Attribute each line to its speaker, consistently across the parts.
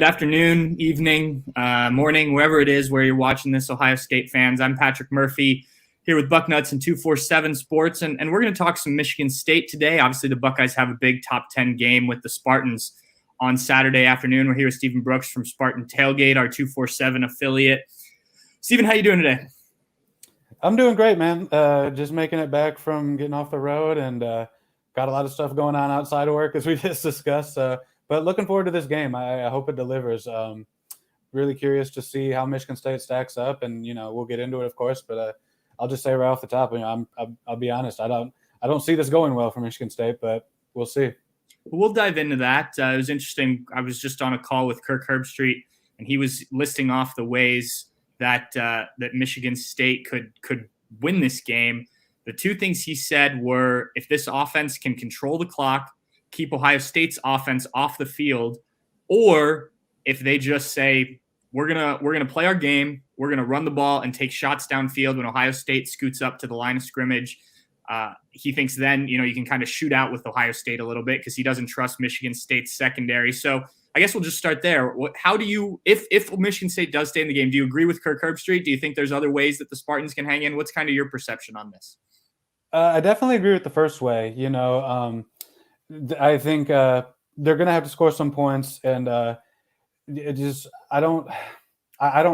Speaker 1: Good afternoon, evening, morning, wherever it is where you're watching this, Ohio State fans. I'm Patrick Murphy here with Bucknuts and 247 Sports, and we're going to talk some Michigan State today. Obviously, the Buckeyes have a big top 10 game with the Spartans on Saturday afternoon. We're here with Stephen Brooks from Spartan Tailgate, our 247 affiliate. Stephen, how you doing today?
Speaker 2: I'm doing great, man. Just making it back from getting off the road and got a lot of stuff going on outside of work, as we just discussed. But looking forward to this game. I hope it delivers. Really curious to see how Michigan State stacks up, and we'll get into it, of course. But I'll just say right off the top, I'll be honest. I don't see this going well for Michigan State, but we'll see.
Speaker 1: We'll dive into that. It was interesting. I was just on a call with Kirk Herbstreit, and he was listing off the ways that Michigan State could win this game. The two things he said were, if this offense can control the clock, keep Ohio State's offense off the field, or if they just say, we're gonna play our game, we're gonna run the ball and take shots downfield when Ohio State scoots up to the line of scrimmage. He thinks then you can kind of shoot out with Ohio State a little bit because he doesn't trust Michigan State's secondary. So I guess we'll just start there. How do you, if Michigan State does stay in the game, do you agree with Kirk Herbstreit? Do you think there's other ways that the Spartans can hang in? What's kind of your perception on this?
Speaker 2: I definitely agree with the first way. I think they're going to have to score some points, and I don't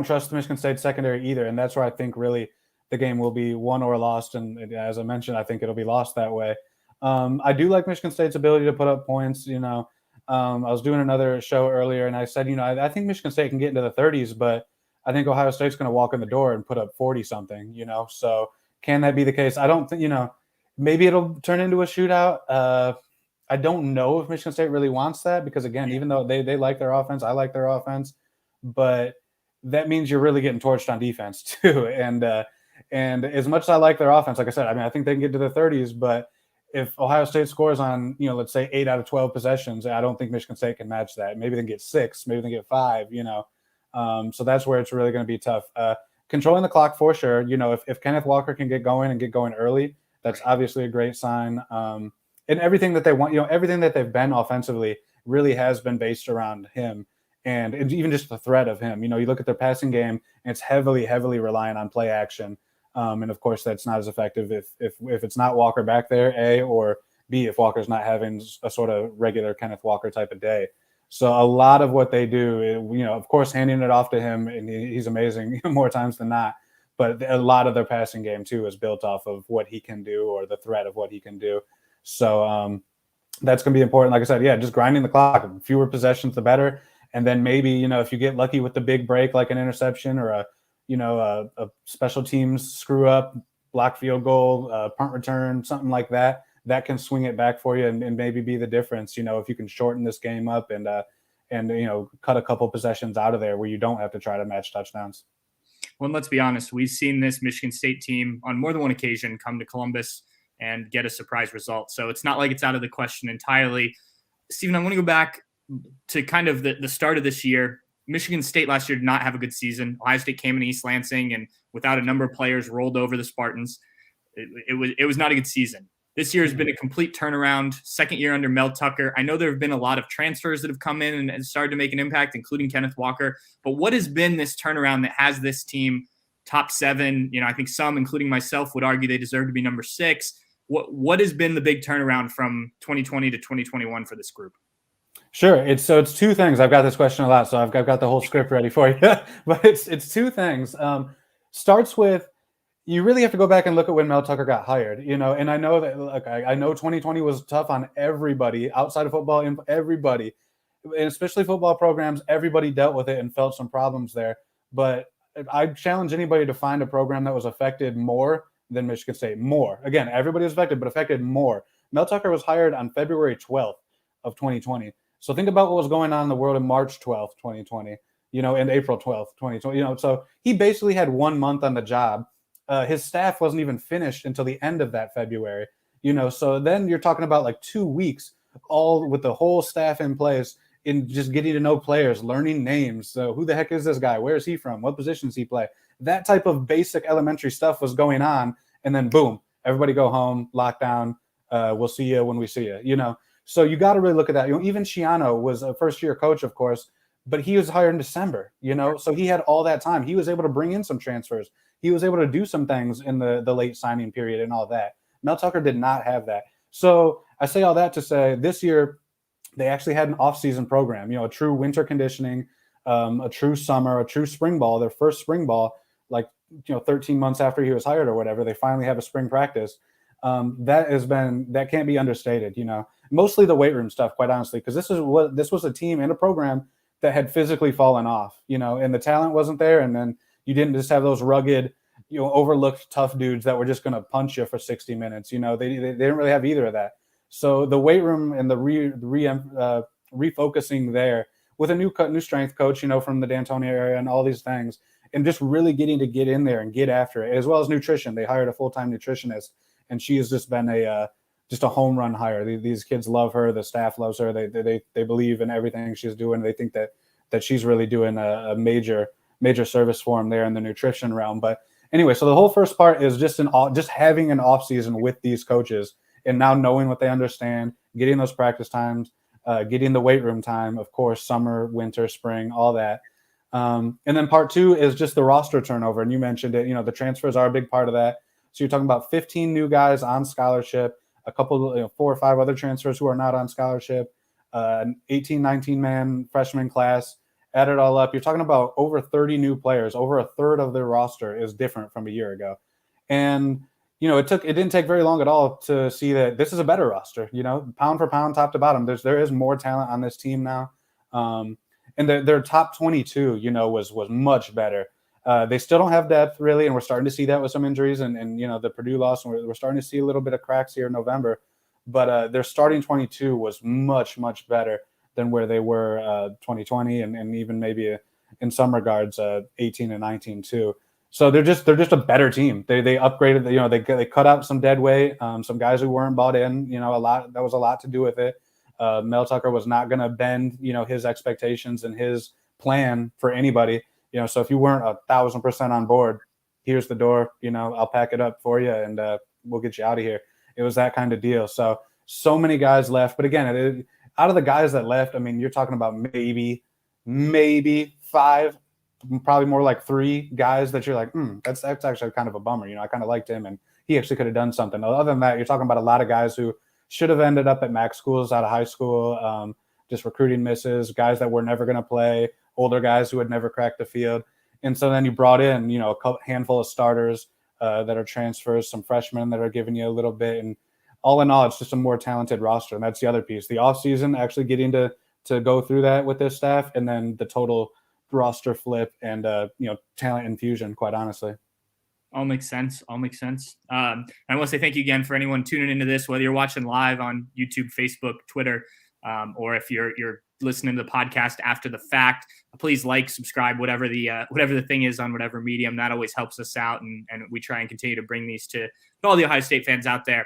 Speaker 2: trust the Michigan State secondary either, and that's where I think really the game will be won or lost. And as I mentioned, I think it'll be lost that way. I do like Michigan State's ability to put up points. I was doing another show earlier, and I said, I think Michigan State can get into the 30s, but I think Ohio State's going to walk in the door and put up 40 something. So can that be the case? I don't think. Maybe it'll turn into a shootout. I don't know if Michigan State really wants that because, again, even though they like their offense, I like their offense, but that means you're really getting torched on defense too. And as much as I like their offense, like I said, I think they can get to the 30s, but if Ohio State scores on, let's say 8 out of 12 possessions, I don't think Michigan State can match that. Maybe they can get 6, maybe they can get 5, so that's where it's really going to be tough. Controlling the clock for sure. If Kenneth Walker can get going early, that's obviously a great sign. And everything that they want, everything that they've been offensively really has been based around him. And even just the threat of him. You look at their passing game, and it's heavily, heavily reliant on play action. And of course, that's not as effective if it's not Walker back there, A, or B, if Walker's not having a sort of regular Kenneth Walker type of day. So a lot of what they do, of course, handing it off to him, and he's amazing more times than not. But a lot of their passing game, too, is built off of what he can do or the threat of what he can do. So that's going to be important. Like I said, just grinding the clock. Fewer possessions, the better. And then maybe, if you get lucky with the big break, like an interception or a special teams screw up, block field goal, punt return, something like that, that can swing it back for you and maybe be the difference, if you can shorten this game up and cut a couple possessions out of there where you don't have to try to match touchdowns.
Speaker 1: Well, and let's be honest, we've seen this Michigan State team on more than one occasion come to Columbus and get a surprise result. So it's not like it's out of the question entirely. Stephen, I want to go back to kind of the start of this year. Michigan State last year did not have a good season. Ohio State came in East Lansing and without a number of players rolled over the Spartans. It was not a good season. This year has been a complete turnaround. Second year under Mel Tucker. I know there have been a lot of transfers that have come in and started to make an impact, including Kenneth Walker. But what has been this turnaround that has this team top 7? I think some, including myself, would argue they deserve to be number 6. What has been the big turnaround from 2020 to 2021 for this group?
Speaker 2: Sure. It's two things. I've got this question a lot, so I've got the whole script ready for you. But it's two things. Starts with, you really have to go back and look at when Mel Tucker got hired. And I know that I know 2020 was tough on everybody outside of football, and everybody, and especially football programs. Everybody dealt with it and felt some problems there. But I challenge anybody to find a program that was affected more than Michigan State. More. Again, everybody was affected, but affected more. Mel Tucker was hired on February 12th of 2020. So think about what was going on in the world in March 12th, 2020, and April 12th, 2020, so he basically had 1 month on the job. His staff wasn't even finished until the end of that February, so then you're talking about like 2 weeks, all with the whole staff in place in just getting to know players, learning names. So who the heck is this guy? Where is he from? What positions he play? That type of basic elementary stuff was going on. And then boom, everybody go home, lockdown. We'll see you when we see you, So you got to really look at that. Even Shiano was a first-year coach, of course, but he was hired in December, so he had all that time. He was able to bring in some transfers. He was able to do some things in the late signing period and all that. Mel Tucker did not have that. So I say all that to say this year they actually had an off-season program, a true winter conditioning, a true summer, a true spring ball, their first spring ball, 13 months after he was hired or whatever. They finally have a spring practice. That can't be understated, mostly the weight room stuff, quite honestly, because this was a team and a program that had physically fallen off, and the talent wasn't there. And then you didn't just have those rugged, overlooked tough dudes that were just going to punch you for 60 minutes. They didn't really have either of that. So the weight room and the refocusing there with a new strength coach, from the D'Antonio area and all these things, and just really getting to get in there and get after it, as well as nutrition. They hired a full-time nutritionist, and she has just been a home run hire. These kids love her. The staff loves her. They believe in everything she's doing. They think that she's really doing a major service for them there in the nutrition realm. But anyway, so the whole first part is just having an off season with these coaches and now knowing what they understand, getting those practice times, getting the weight room time, of course, summer, winter, spring, all that. And then part two is just the roster turnover. And you mentioned it, the transfers are a big part of that. So you're talking about 15 new guys on scholarship, a couple, 4 or 5 other transfers who are not on scholarship, an 18, 19 man freshman class. Add it all up, you're talking about over 30 new players. Over a third of their roster is different from a year ago. And, it didn't take very long at all to see that this is a better roster, pound for pound, top to bottom. There is more talent on this team now. And their top 22, was much better. They still don't have depth really. And we're starting to see that with some injuries and the Purdue loss. And we're starting to see a little bit of cracks here in November, but their starting 22 was much, much better than where they were 2020 and even maybe in some regards 18 and 19 too. So they're just a better team. They upgraded. They cut out some dead weight, some guys who weren't bought in. A lot that was a lot to do with it. Mel Tucker was not going to bend his expectations and his plan for anybody. So if you weren't 1,000% on board, here's the door. I'll pack it up for you and we'll get you out of here. It was that kind of deal. So many guys left, but again, out of the guys that left, I mean, you're talking about maybe 5, probably more like 3 guys that you're like, that's actually kind of a bummer. I kind of liked him and he actually could have done something. Other than that, you're talking about a lot of guys who should have ended up at MAC schools out of high school, just recruiting misses, guys that were never going to play, older guys who had never cracked the field. And so then you brought in, a handful of starters that are transfers, some freshmen that are giving you a little bit. And all in all, it's just a more talented roster. And that's the other piece. The offseason, actually getting to go through that with this staff, and then the total roster flip and, talent infusion, quite honestly.
Speaker 1: All makes sense. I want to say thank you again for anyone tuning into this, whether you're watching live on YouTube, Facebook, Twitter, or if you're listening to the podcast after the fact. Please subscribe, whatever the thing is on whatever medium. That always helps us out, and we try and continue to bring these to all the Ohio State fans out there.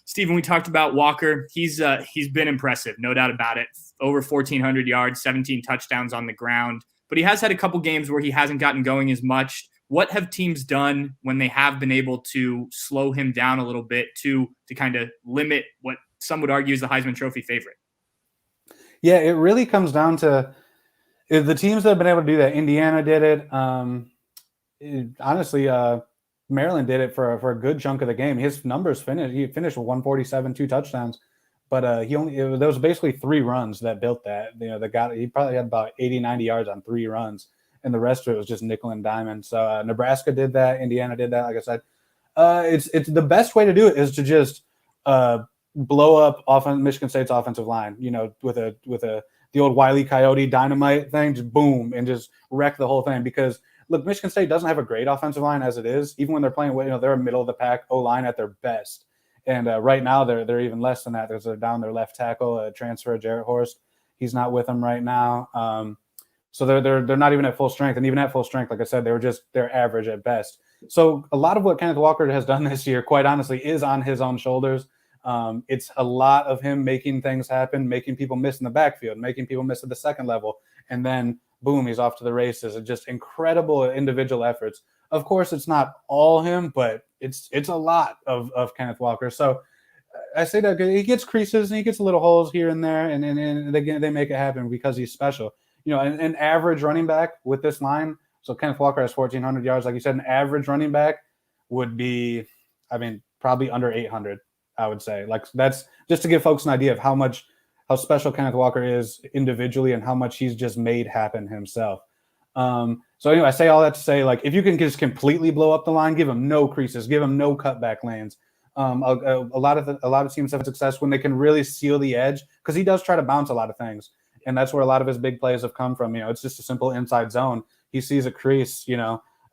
Speaker 1: Stephen, we talked about Walker. He's been impressive, no doubt about it. Over 1,400 yards, 17 touchdowns on the ground. But he has had a couple games where he hasn't gotten going as much. What have teams done when they have been able to slow him down a little bit to kind of limit what some would argue is the Heisman Trophy favorite?
Speaker 2: Yeah, it really comes down to the teams that have been able to do that. Indiana did it. Honestly, Maryland did it for a good chunk of the game. His numbers finished. He finished with 147, 2 touchdowns, but there was basically 3 runs that built that. He probably had about 80, 90 yards on 3 runs, and the rest of it was just nickel and diamond. So Nebraska did that. Indiana did that. Like I said, it's the best way to do it is to just blow up Michigan State's offensive line. With the old Wile E. Coyote dynamite thing, just boom and just wreck the whole thing. Because look, Michigan State doesn't have a great offensive line as it is. Even when they're playing, they're a middle of the pack O-line at their best. And right now they're even less than that. They're down their left tackle, transfer Jarrett Horst. He's not with them right now. So they're not even at full strength. And even at full strength, like I said, they're average at best. So a lot of what Kenneth Walker has done this year, quite honestly, is on his own shoulders. It's a lot of him making things happen, making people miss in the backfield, making people miss at the second level, and then boom, he's off to the races. It's just incredible individual efforts. Of course, it's not all him, but it's a lot of Kenneth Walker. So I say that he gets creases and he gets little holes here and there, and they make it happen because he's special. an average running back with this line. So Kenneth Walker has 1,400 yards. Like you said, an average running back would be, probably under 800, I would say. Like, that's just to give folks an idea of how special Kenneth Walker is individually and how much he's just made happen himself. So anyway, I say all that to say, like, if you can just completely blow up the line, give him no creases, give him no cutback lanes. A lot of teams have success when they can really seal the edge, because he does try to bounce a lot of things, and that's where a lot of his big plays have come from. It's just a simple inside zone. He sees a crease,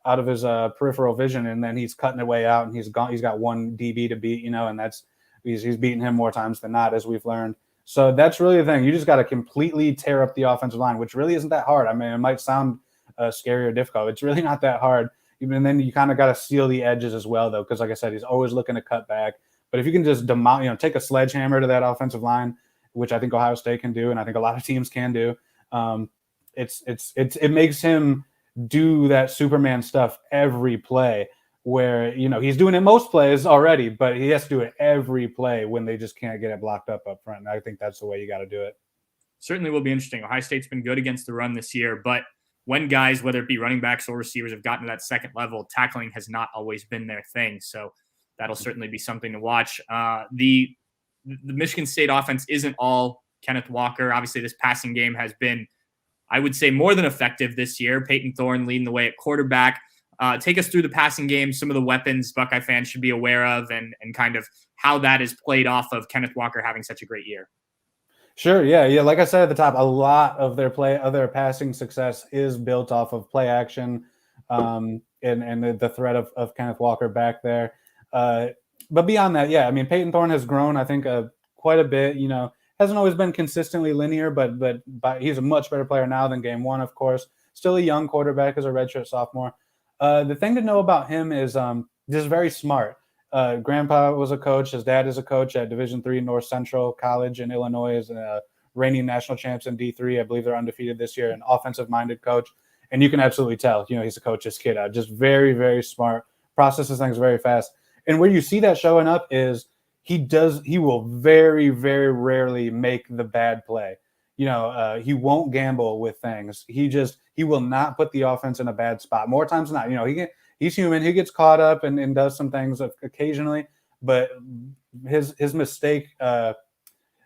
Speaker 2: out of his peripheral vision, and then he's cutting it way out, and he's got one DB to beat, and he's beating him more times than not, as we've learned. So that's really the thing. You just got to completely tear up the offensive line, which really isn't that hard. It might sound scary or difficult. It's really not that hard. And then you kind of got to seal the edges as well, though, because like I said, he's always looking to cut back. But if you can just take a sledgehammer to that offensive line, which I think Ohio State can do, and I think a lot of teams can do, it makes him do that Superman stuff every play, where he's doing it most plays already, but he has to do it every play when they just can't get it blocked up front. And I think that's the way you got to do it.
Speaker 1: Certainly will be interesting. Ohio State's been good against the run this year, but when guys, whether it be running backs or receivers, have gotten to that second level, tackling has not always been their thing. So that'll certainly be something to watch. The Michigan State offense isn't all Kenneth Walker. Obviously, this passing game has been, I would say, more than effective this year. Peyton Thorne leading the way at quarterback. Take us through the passing game, some of the weapons Buckeye fans should be aware of, and kind of how that is played off of Kenneth Walker having such a great year.
Speaker 2: Sure. Yeah. Like I said at the top, a lot of their passing success is built off of play action, and the threat of Kenneth Walker back there. But beyond that, yeah, Peyton Thorne has grown, I think, quite a bit. Hasn't always been consistently linear, but he's a much better player now than game one, of course. Still a young quarterback as a redshirt sophomore. The thing to know about him is just very smart. Grandpa was a coach. His dad is a coach at Division III North Central College in Illinois, is reigning national champs in D3. I believe they're undefeated this year, an offensive-minded coach. And you can absolutely tell, he's a coach's kid. Just very, very smart, processes things very fast. And where you see that showing up is he will very, very rarely make the bad play. He won't gamble with things. He will not put the offense in a bad spot. More times than not, he's human. He gets caught up and does some things occasionally, but his mistake, the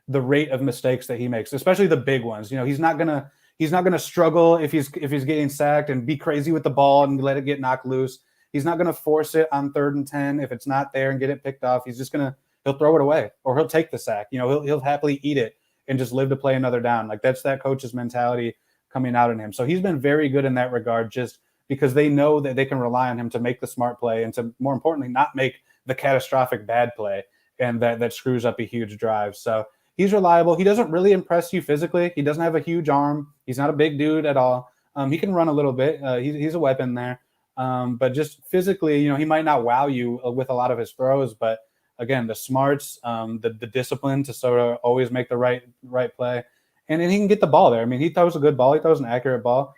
Speaker 2: rate of mistakes that he makes, especially the big ones, he's not gonna struggle if he's getting sacked and be crazy with the ball and let it get knocked loose. He's not gonna force it on 3rd and 10 if it's not there and get it picked off. He'll throw it away, or he'll take the sack. He'll happily eat it and just live to play another down. Like, that's that coach's mentality coming out in him. So he's been very good in that regard, just because they know that they can rely on him to make the smart play and to, more importantly, not make the catastrophic bad play and that screws up a huge drive. So he's reliable. He doesn't really impress you physically. He doesn't have a huge arm. He's not a big dude at all. He can run a little bit. He's a weapon there. But just physically, he might not wow you with a lot of his throws, but again, the smarts, the discipline to sort of always make the right play. And he can get the ball there. He throws a good ball. He throws an accurate ball.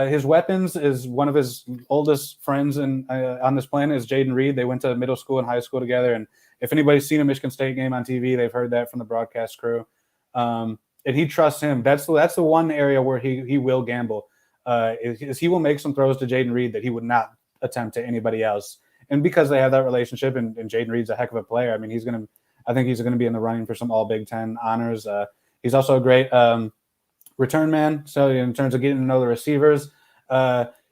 Speaker 2: His weapons is one of his oldest friends on this planet is Jaden Reed. They went to middle school and high school together. And if anybody's seen a Michigan State game on TV, they've heard that from the broadcast crew. And he trusts him. That's the one area where he will gamble. Is he will make some throws to Jaden Reed that he would not attempt to anybody else. And because they have that relationship, and Jaden Reed's a heck of a player, I think he's gonna be in the running for some All Big Ten honors. He's also a great return man. So in terms of getting to know the receivers,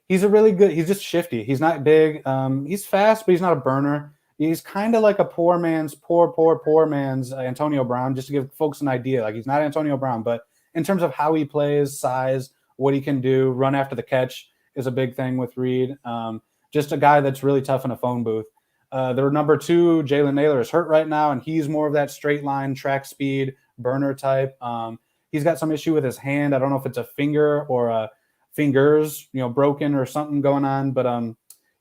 Speaker 2: he's just shifty. He's not big. He's fast, but he's not a burner. He's kind of like a poor man's Antonio Brown, just to give folks an idea. Like, he's not Antonio Brown, but in terms of how he plays, size, what he can do, run after the catch is a big thing with Reed. Just a guy that's really tough in a phone booth. Their number 2, Jalen Naylor, is hurt right now, and he's more of that straight line, track speed, burner type. He's got some issue with his hand. I don't know if it's a finger or fingers, broken or something going on, but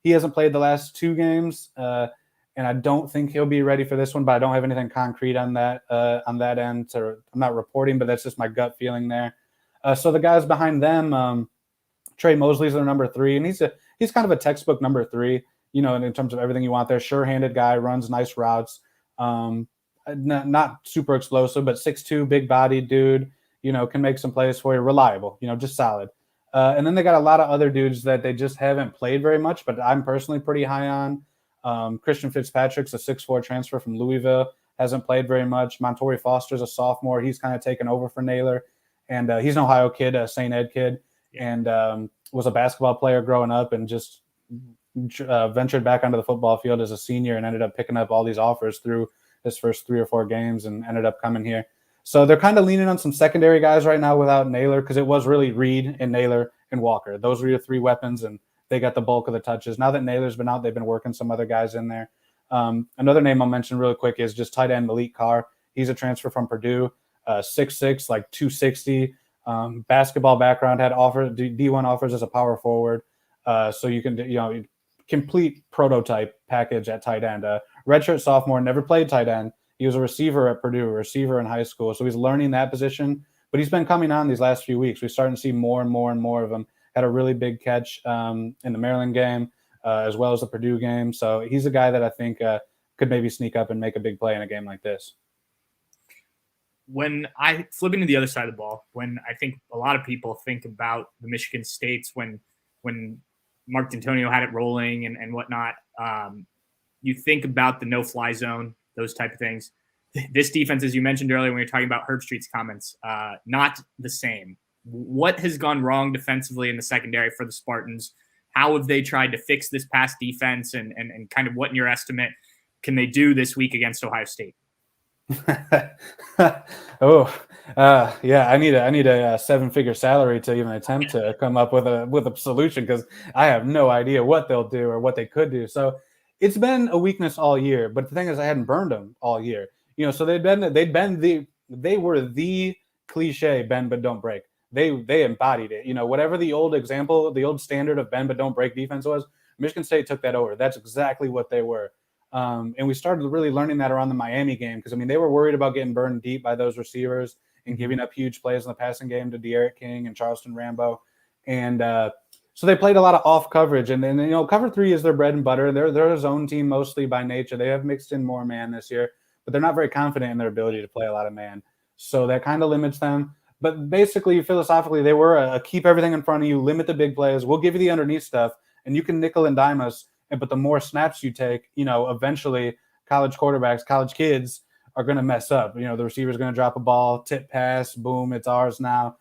Speaker 2: he hasn't played the last 2 games, and I don't think he'll be ready for this one, but I don't have anything concrete on that end. I'm not reporting, but that's just my gut feeling there. So the guys behind them, Trey Mosley's their number 3, and he's kind of a textbook number 3, in terms of everything you want there. Sure-handed guy, runs nice routes. Not super explosive, but 6'2", big-bodied dude. can make some plays for you, reliable, just solid. And then they got a lot of other dudes that they just haven't played very much, but I'm personally pretty high on. Christian Fitzpatrick's a 6'4" transfer from Louisville, hasn't played very much. Montori Foster's a sophomore. He's kind of taken over for Naylor. And he's an Ohio kid, a St. Ed kid, and was a basketball player growing up and just ventured back onto the football field as a senior and ended up picking up all these offers through his first 3 or 4 games and ended up coming here. So they're kind of leaning on some secondary guys right now without Naylor, because it was really Reed and Naylor and Walker. Those were your 3 weapons, and they got the bulk of the touches. Now that Naylor's been out, they've been working some other guys in there. Another name I'll mention really quick is just tight end Malik Carr. He's a transfer from Purdue, 6'6", like 260. Basketball background, had D1 offers as a power forward. So you can, complete prototype package at tight end. Redshirt sophomore, never played tight end. He was a receiver at Purdue, a receiver in high school. So he's learning that position, but he's been coming on these last few weeks. We're starting to see more and more and more of him. Had a really big catch in the Maryland game, as well as the Purdue game. So he's a guy that I think could maybe sneak up and make a big play in a game like this.
Speaker 1: When I flipping to the other side of the ball, when I think a lot of people think about the Michigan States, when Mark D'Antonio had it rolling and whatnot, you think about the no-fly zone, those type of things. This defense, as you mentioned earlier when you were talking about Herbstreit's comments, not the same. What has gone wrong defensively in the secondary for the Spartans? How have they tried to fix this pass defense, and kind of what, in your estimate, can they do this week against Ohio State?
Speaker 2: Yeah, I need a 7-figure salary to even attempt to come up with a solution, because I have no idea what they'll do or what they could do. So it's been a weakness all year, but the thing is, I hadn't burned them all year. So they were the cliche bend but don't break. They embodied it. Whatever the old example, the old standard of bend but don't break defense was, Michigan State took that over. That's exactly what they were. And we started really learning that around the Miami game, because they were worried about getting burned deep by those receivers and giving up huge plays in the passing game to De'Aaron King and Charleston Rambo. And so they played a lot of off coverage, and then cover 3 is their bread and butter. They're a zone team mostly by nature. They have mixed in more man this year, but they're not very confident in their ability to play a lot of man. So that kind of limits them. But basically, philosophically, they were a keep everything in front of you, limit the big plays. We'll give you the underneath stuff, and you can nickel and dime us. But the more snaps you take, eventually college quarterbacks, college kids are going to mess up. The receiver's going to drop a ball, tip pass, boom, it's ours now.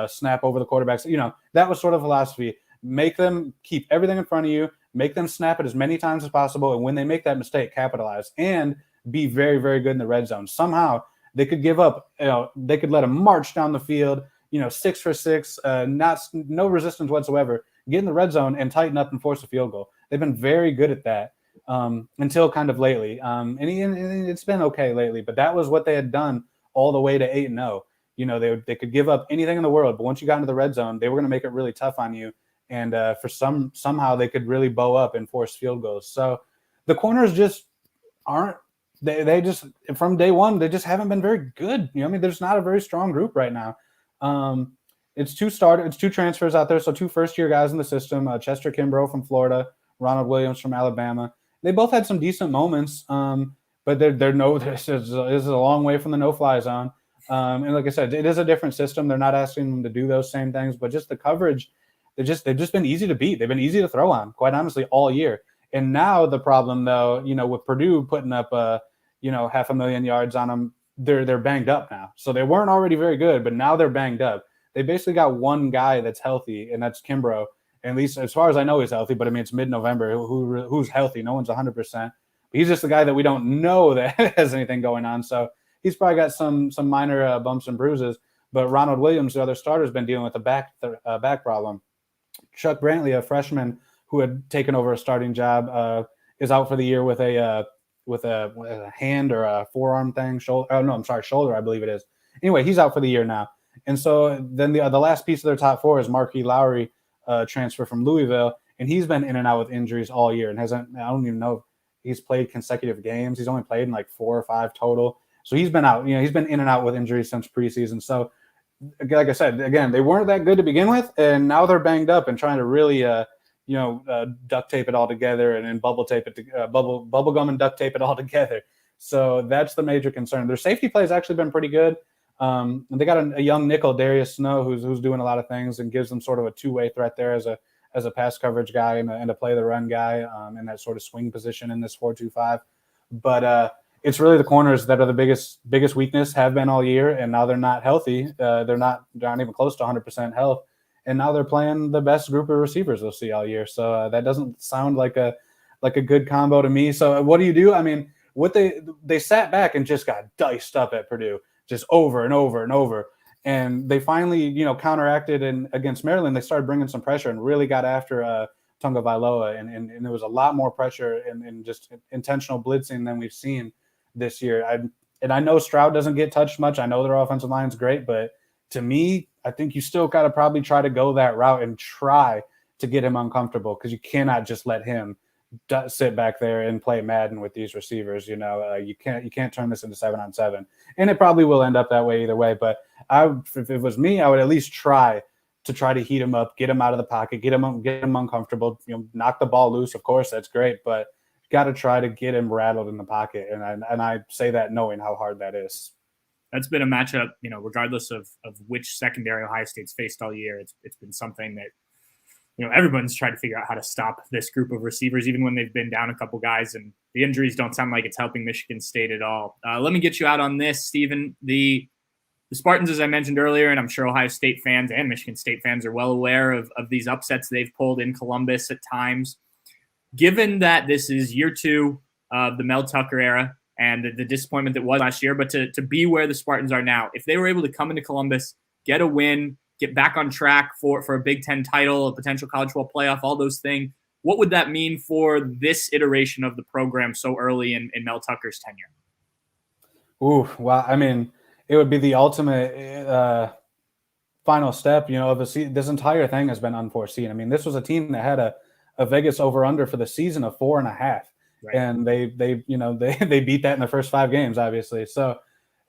Speaker 2: Snap over the quarterbacks. That was sort of philosophy. Make them keep everything in front of you, make them snap it as many times as possible, and when they make that mistake, capitalize and be very, very good in the red zone. Somehow they could give up. They could let them march down the field. 6 for 6, no resistance whatsoever. Get in the red zone and tighten up and force a field goal. They've been very good at that until kind of lately. And it's been okay lately, but that was what they had done all the way to 8-0. They could give up anything in the world, but once you got into the red zone, they were going to make it really tough on you. And somehow they could really bow up and force field goals. So the corners just aren't. They just, from day one, they just haven't been very good. There's not a very strong group right now. It's 2 transfers out there, so 2 first-year guys in the system. Chester Kimbrough from Florida, Ronald Williams from Alabama. They both had some decent moments, but this is a long way from the no-fly zone. And like I said, it is a different system. They're not asking them to do those same things, but just the coverage, they've just been easy to beat. They've been easy to throw on, quite honestly, all year. And now the problem, though, with Purdue putting up 500,000 yards on them, they're banged up now. So they weren't already very good, but now they're banged up. They basically got one guy that's healthy, and that's Kimbrough. At least as far as I know, he's healthy. But it's mid-November. Who's healthy? No one's 100%. He's just the guy that we don't know that has anything going on. So he's probably got some minor bumps and bruises. But Ronald Williams, the other starter, has been dealing with a back problem. Chuck Brantley, a freshman who had taken over a starting job, is out for the year with a hand or a forearm thing. Shoulder, I believe it is. Anyway, he's out for the year now. And so then the last piece of their top 4 is Marquis Lowry, transfer from Louisville, and he's been in and out with injuries all year and I don't even know if he's played consecutive games. He's only played in like 4 or 5 total. So he's been out. He's been in and out with injuries since preseason. So like I said, again, they weren't that good to begin with, and now they're banged up and trying to really duct tape it all together and then bubble gum and duct tape it all together. So that's the major concern. Their safety play has actually been pretty good. And they got a young nickel, Darius Snow, who's doing a lot of things and gives them sort of a two-way threat there as a pass coverage guy and a play the run guy in that sort of swing position in this 4-2-5. But it's really the corners that are the biggest weakness, have been all year, and now they're not healthy. They're not even close to 100% health, and now they're playing the best group of receivers they'll see all year. So that doesn't sound like a good combo to me. So what do you do? I mean, what they sat back and just got diced up at Purdue just over and over and over, and they finally counteracted, and against Maryland they started bringing some pressure and really got after Tunga Vailoa, and there was a lot more pressure and just intentional blitzing than we've seen this year. I know Stroud doesn't get touched much. I know their offensive line's great, but to me, I think you still got to probably try to go that route and try to get him uncomfortable, because you cannot just let him sit back there and play Madden with these receivers. You can't turn this into 7-on-7, and it probably will end up that way either way. But if it was me, I would at least try to heat him up, get him out of the pocket, get him uncomfortable. Knock the ball loose. Of course, that's great, but got to try to get him rattled in the pocket, and I say that knowing how hard that is.
Speaker 1: That's been a matchup, regardless of which secondary Ohio State's faced all year. It's been something that everyone's tried to figure out how to stop this group of receivers, even when they've been down a couple guys, and the injuries don't sound like it's helping Michigan State at all. Let me get you out on this, Stephen. The Spartans, as I mentioned earlier, and I'm sure Ohio State fans and Michigan State fans are well aware of these upsets they've pulled in Columbus at times. Given that this is year 2 of the Mel Tucker era and the disappointment that was last year, but to be where the Spartans are now, if they were able to come into Columbus, get a win, get back on track for a Big Ten title, a potential college football playoff, all those things, what would that mean for this iteration of the program so early in Mel Tucker's tenure?
Speaker 2: Ooh, wow. I mean, it would be the ultimate final step, of this entire thing has been unforeseen. I mean, this was a team that had a Vegas over-under for the season of 4.5. Right. And they beat that in the first 5 games, obviously. So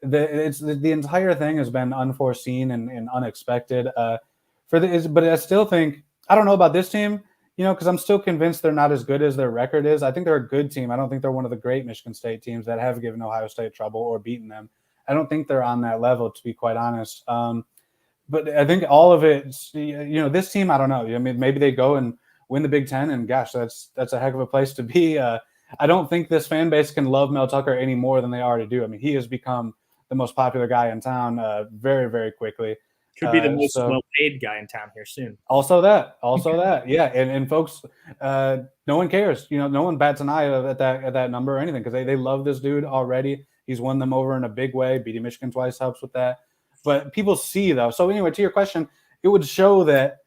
Speaker 2: the entire thing has been unforeseen and unexpected. But I still think, I don't know about this team, because I'm still convinced they're not as good as their record is. I think they're a good team. I don't think they're one of the great Michigan State teams that have given Ohio State trouble or beaten them. I don't think they're on that level, to be quite honest. But I think all of it, this team, I don't know. I mean, maybe they go and win the Big Ten, and gosh, that's a heck of a place to be. I don't think this fan base can love Mel Tucker any more than they already do. I mean, he has become the most popular guy in town very, very quickly.
Speaker 1: Could be the most well-paid guy in town here soon.
Speaker 2: Also that, yeah. And folks, no one cares. No one bats an eye at that number or anything, because they love this dude already. He's won them over in a big way. Beating Michigan twice helps with that. But people see, though. So anyway, to your question, it would show that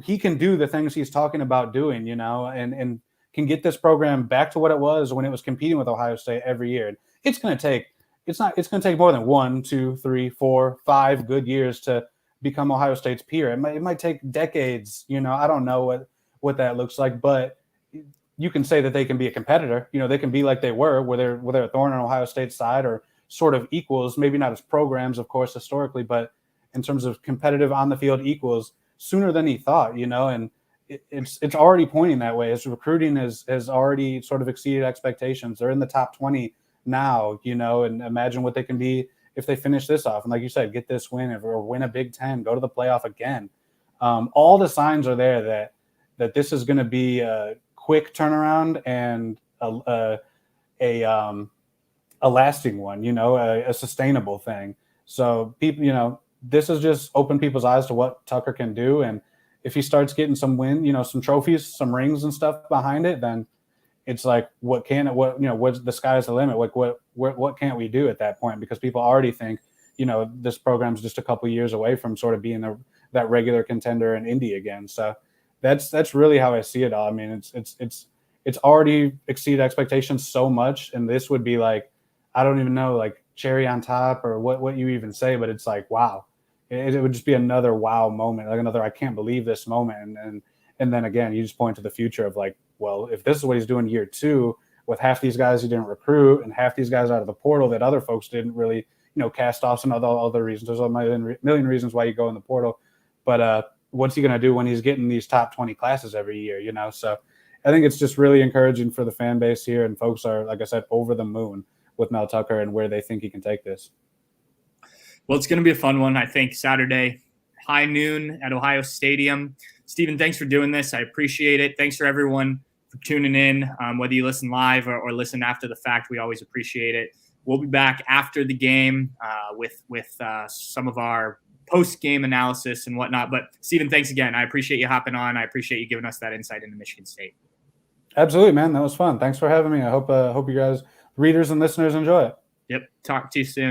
Speaker 2: he can do the things he's talking about doing, and can get this program back to what it was when it was competing with Ohio State every year. It's going to take more than 1, 2, 3, 4, 5 good years to become Ohio State's peer. It might take decades. I don't know what that looks like, but you can say that they can be a competitor. They can be like they were, where they're a thorn on Ohio State's side, or sort of equals, maybe not as programs, of course, historically, but in terms of competitive on the field equals sooner than he thought, and it's already pointing that way. His recruiting has already sort of exceeded expectations. They're in the top 20 now, and imagine what they can be if they finish this off. And like you said, get this win or win a Big Ten, go to the playoff again. All the signs are there that this is going to be a quick turnaround and a lasting one, a sustainable thing. So people, this has just opened people's eyes to what Tucker can do. And if he starts getting some some trophies, some rings and stuff behind it, then it's like, what's the sky's the limit? Like what can't we do at that point? Because people already think, this program's just a couple of years away from sort of being that regular contender in Indy again. So that's really how I see it all. I mean, it's already exceeded expectations so much. And this would be like, I don't even know, like cherry on top or what you even say, but it's like, wow. It would just be another wow moment, like another I can't believe this moment. And then again, you just point to the future of like, well, if this is what he's doing year 2 with half these guys he didn't recruit and half these guys out of the portal that other folks didn't really, cast off some other reasons. There's a million reasons why you go in the portal. But what's he going to do when he's getting these top 20 classes every year, So I think it's just really encouraging for the fan base here. And folks are, like I said, over the moon with Mel Tucker and where they think he can take this.
Speaker 1: Well, it's going to be a fun one, I think, Saturday, high noon at Ohio Stadium. Stephen, thanks for doing this. I appreciate it. Thanks for everyone for tuning in, whether you listen live or listen after the fact. We always appreciate it. We'll be back after the game with some of our post-game analysis and whatnot. But Stephen, thanks again. I appreciate you hopping on. I appreciate you giving us that insight into Michigan State.
Speaker 2: Absolutely, man. That was fun. Thanks for having me. I hope you guys, readers and listeners, enjoy it.
Speaker 1: Yep. Talk to you soon.